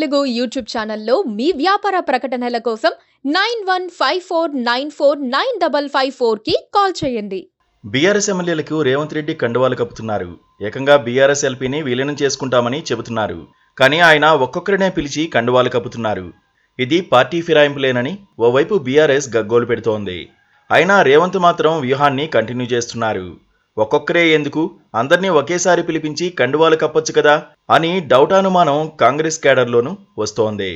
Telugu YouTube ఛానల్లో మీ వ్యాపార ప్రకటనల కోసం 9154949554కి కాల్ చేయండి. బీఆర్ఎస్ ఎమ్మెల్యేలకు రేవంత్ రెడ్డి కండువాలు కప్పుతున్నారు. ఏకంగా బీఆర్ఎస్ ఎల్పీని విలీనం చేసుకుంటామని చెబుతున్నారు. కానీ ఆయన ఒక్కొక్కరినే పిలిచి కండువాలు కప్పుతున్నారు. ఇది పార్టీ ఫిరాయింపులేనని ఓవైపు బీఆర్ఎస్ గగ్గోలు పెడుతోంది. అయినా రేవంత్ మాత్రం వ్యూహాన్ని కంటిన్యూ చేస్తున్నారు. ఒక్కొక్కరే ఎందుకు, అందరినీ ఒకేసారి పిలిపించి కండువాలు కప్పొచ్చు కదా అని డౌటానుమానం కాంగ్రెస్ క్యాడర్లోనూ వస్తోంది.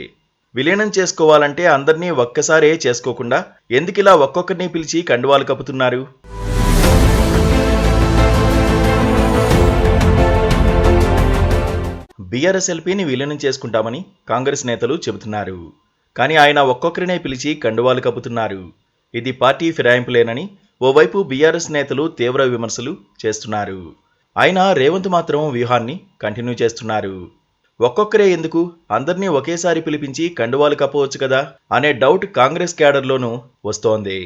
విలీనం చేసుకోవాలంటే అందరినీ ఒక్కసారే చేసుకోకుండా ఎందుకిలా ఒక్కొక్కరిని పిలిచి కండువాలు కప్పుతున్నారు? బీఆర్ఎస్ ఎల్పీని విలీనం చేసుకుంటామని కాంగ్రెస్ నేతలు చెబుతున్నారు. కానీ ఆయన ఒక్కొక్కరినే పిలిచి కండువాలు కప్పుతున్నారు. ఇది పార్టీ ఫిరాయింపులేనని ఓవైపు బీఆర్ఎస్ నేతలు తీవ్ర విమర్శలు చేస్తున్నారు. అయినా రేవంత్ మాత్రం వ్యూహాన్ని కంటిన్యూ చేస్తున్నారు. ఒక్కొక్కరే ఎందుకు, అందరినీ ఒకేసారి పిలిపించి కండువాలు కప్పవచ్చు కదా అనే డౌట్ కాంగ్రెస్ క్యాడర్లోనూ వస్తోంది.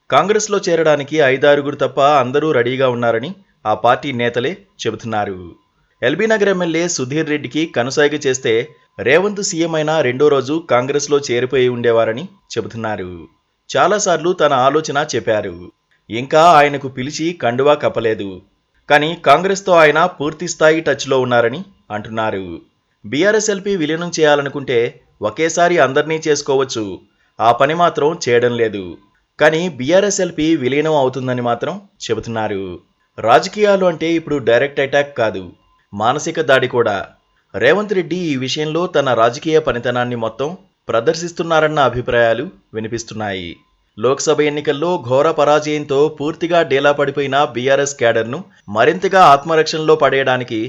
కాంగ్రెస్లో చేరడానికి 5-6 తప్ప అందరూ రెడీగా ఉన్నారని ఆ పార్టీ నేతలే చెబుతున్నారు. ఎల్బీ నగర్ ఎమ్మెల్యే సుధీర్ రెడ్డికి కనుసాగ చేస్తే రేవంత్ సీఎం అయిన రెండో రోజు కాంగ్రెస్లో చేరిపోయి ఉండేవారని చెబుతున్నారు. చాలాసార్లు తన ఆలోచన చెప్పారు. ఇంకా ఆయనకు పిలిచి కండువా కప్పలేదు. కానీ కాంగ్రెస్తో ఆయన పూర్తి స్థాయి టచ్లో ఉన్నారని అంటున్నారు. బీఆర్ఎస్ ఎల్పీ విలీనం చేయాలనుకుంటే ఒకేసారి అందరినీ చేసుకోవచ్చు, ఆ పని మాత్రం చేయడం లేదు. కానీ బీఆర్ఎస్ ఎల్పీ విలీనం అవుతుందని మాత్రం చెబుతున్నారు. రాజకీయాలు అంటే ఇప్పుడు డైరెక్ట్ అటాక్ కాదు, మానసిక దాడి కూడా. రేవంత్ రెడ్డి ఈ విషయంలో తన రాజకీయ పనితనాన్ని మొత్తం ప్రదర్శిస్తున్నారన్న అభిప్రాయాలు వినిపిస్తున్నాయి. లోక్సభ ఎన్నికల్లో ఘోర పరాజయంతో పూర్తిగా డేలా పడిపోయిన బీఆర్ఎస్ క్యాడర్ను మరింతగా ఆత్మరక్షణలో పడేయడానికి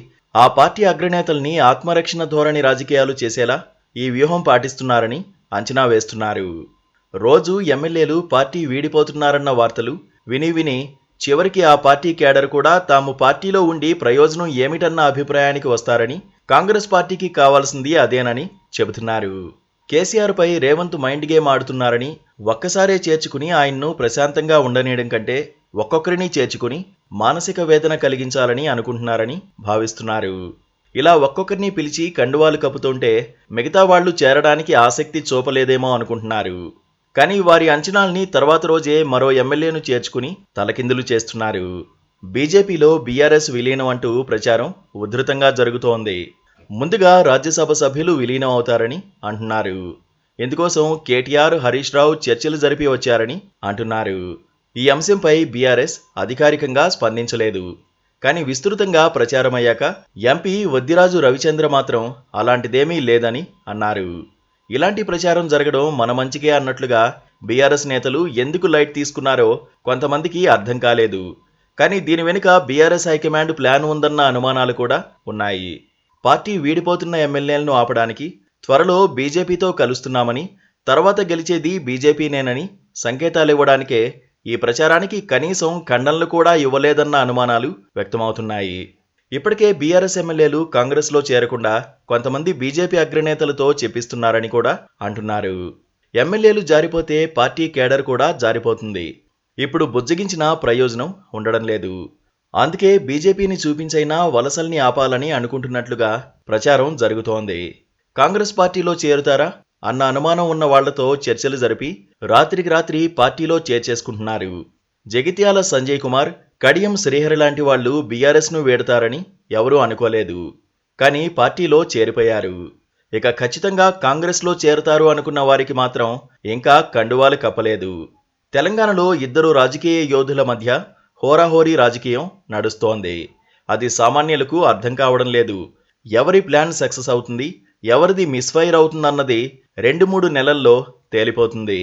ఆ పార్టీ అగ్రనేతల్ని ఆత్మరక్షణ ధోరణి రాజకీయాలు చేసేలా ఈ వ్యూహం పాటిస్తున్నారని అంచనా వేస్తున్నారు. రోజు ఎమ్మెల్యేలు పార్టీ వీడిపోతున్నారన్న వార్తలు విని విని చివరికి ఆ పార్టీ క్యాడర్ కూడా తాము పార్టీలో ఉండి ప్రయోజనం ఏమిటన్న అభిప్రాయానికి వస్తారని, కాంగ్రెస్ పార్టీకి కావాల్సింది అదేనని చెబుతున్నారు. కేసీఆర్ పై రేవంత్ మైండ్ గేమ్ ఆడుతున్నారని, ఒక్కసారే చేర్చుకుని ఆయన్ను ప్రశాంతంగా ఉండనీయడం కంటే ఒక్కొక్కరిని చేర్చుకుని మానసిక వేదన కలిగించాలని అనుకుంటున్నారని భావిస్తున్నారు. ఇలా ఒక్కొక్కరిని పిలిచి కండువాలు కప్పుతుంటే మిగతా వాళ్లు చేరడానికి ఆసక్తి చూపలేదేమో అనుకుంటున్నారు. కానీ వారి అంచనాల్ని తర్వాత రోజే మరో ఎమ్మెల్యేను చేర్చుకుని తలకిందులు చేస్తున్నారు. బీజేపీలో బీఆర్ఎస్ విలీనం అంటూ ప్రచారం ఉధృతంగా జరుగుతోంది. ముందుగా రాజ్యసభ సభ్యులు విలీనం అవుతారని అంటున్నారు. ఇందుకోసం కేటీఆర్, హరీష్ రావు చర్చలు జరిపి వచ్చారని అంటున్నారు. ఈ అంశంపై బీఆర్ఎస్ అధికారికంగా స్పందించలేదు. కానీ విస్తృతంగా ప్రచారమయ్యాక ఎంపీ వద్దిరాజు రవిచంద్ర మాత్రం అలాంటిదేమీ లేదని అన్నారు. ఇలాంటి ప్రచారం జరగడం మన మంచికే అన్నట్లుగా బీఆర్ఎస్ నేతలు ఎందుకు లైట్ తీసుకున్నారో కొంతమందికి అర్థం కాలేదు. కానీ దీని వెనుక బీఆర్ఎస్ హైకమాండ్ ప్లాన్ ఉందన్న అనుమానాలు కూడా ఉన్నాయి. పార్టీ వీడిపోతున్న ఎమ్మెల్యేలను ఆపడానికి త్వరలో బీజేపీతో కలుస్తున్నామని, తర్వాత గెలిచేది బీజేపీనేనని సంకేతాలివ్వడానికే ఈ ప్రచారానికి కనీసం ఖండనలు కూడా ఇవ్వలేదన్న అనుమానాలు వ్యక్తమవుతున్నాయి. ఇప్పటికే బీఆర్ఎస్ ఎమ్మెల్యేలు కాంగ్రెస్లో చేరకుండా కొంతమంది బీజేపీ అగ్రనేతలతో చెప్పిస్తున్నారని కూడా అంటున్నారు. ఎమ్మెల్యేలు జారిపోతే పార్టీ కేడర్ కూడా జారిపోతుంది. ఇప్పుడు బుజ్జగించిన ప్రయోజనం ఉండడం లేదు. అందుకే బీజేపీని చూపించైనా వలసల్ని ఆపాలని అనుకుంటున్నట్లుగా ప్రచారం జరుగుతోంది. కాంగ్రెస్ పార్టీలో చేరుతారా అన్న అనుమానం ఉన్న వాళ్లతో చర్చలు జరిపి రాత్రికి రాత్రి పార్టీలో చేర్చేసుకుంటున్నారు. జగిత్యాల సంజయ్ కుమార్, కడియం శ్రీహరి లాంటి వాళ్లు బీఆర్ఎస్ను వేడతారని ఎవరూ అనుకోలేదు. కానీ పార్టీలో చేరిపోయారు. ఇక ఖచ్చితంగా కాంగ్రెస్లో చేరతారు అనుకున్న వారికి మాత్రం ఇంకా కండువాలు కప్పలేదు. తెలంగాణలో ఇద్దరు రాజకీయ యోధుల మధ్య హోరాహోరీ రాజకీయం నడుస్తోంది. అది సామాన్యులకు అర్థం కావడం లేదు. ఎవరి ప్లాన్ సక్సెస్ అవుతుంది, ఎవరిది మిస్ఫైర్ అవుతుందన్నది 2-3 నెలల్లో తేలిపోతుంది.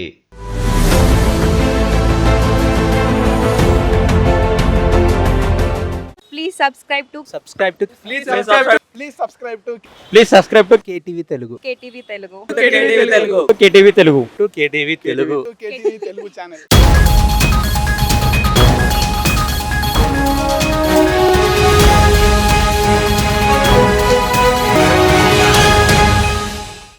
Please subscribe to KTV Telugu. KTV Telugu. KTV Telugu channel.